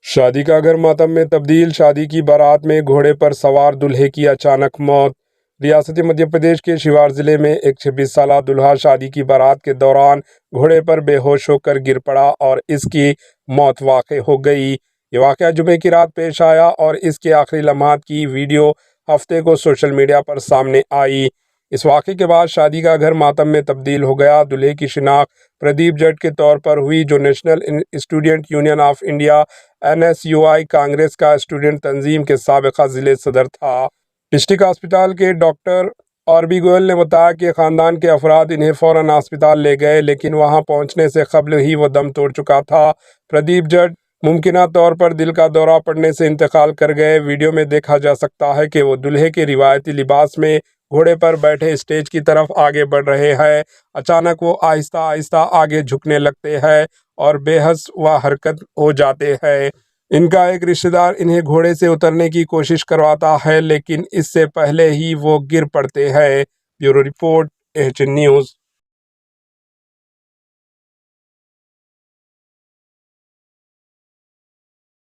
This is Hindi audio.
शादी का घर मातम में तब्दील। शादी की बारात में घोड़े पर सवार दूल्हे की अचानक मौत। रियासती मध्य प्रदेश के शिवार जिले में एक 26 साल दूल्हा शादी की बारात के दौरान घोड़े पर बेहोश होकर गिर पड़ा और इसकी मौत वाक़ई हो गई। ये वाक़या जुमे की रात पेश आया और इसके आखिरी लम्हात की वीडियो हफ्ते को सोशल मीडिया पर सामने आई। इस वाक़े के बाद शादी का घर मातम में तब्दील हो गया। दूल्हे की शिनाख्त प्रदीप जट के तौर पर हुई, जो national student union of India NSUI Congress का स्टूडेंट तंजीम के साबिका जिले सदर था। डिस्ट्रिक्ट अस्पताल के डॉक्टर RB गोयल ने बताया कि ख़ानदान के अफराद इन्हें फ़ौरन अस्पताल ले गए, लेकिन वहां पहुंचने से कबल ही वो दम तोड़ चुका था। प्रदीप जट मुमकिना तौर पर दिल का दौरा पड़ने से इंतकाल कर गए। वीडियो में देखा जा सकता है कि वो दूल्हे के रिवायती लिबास में घोड़े पर बैठे स्टेज की तरफ आगे बढ़ रहे हैं। अचानक वो आहिस्ता आहिस्ता आगे झुकने लगते हैं और बेहस व हरकत हो जाते हैं। इनका एक रिश्तेदार इन्हें घोड़े से उतरने की कोशिश करवाता है, लेकिन इससे पहले ही वो गिर पड़ते हैं। Bureau report, AHN news.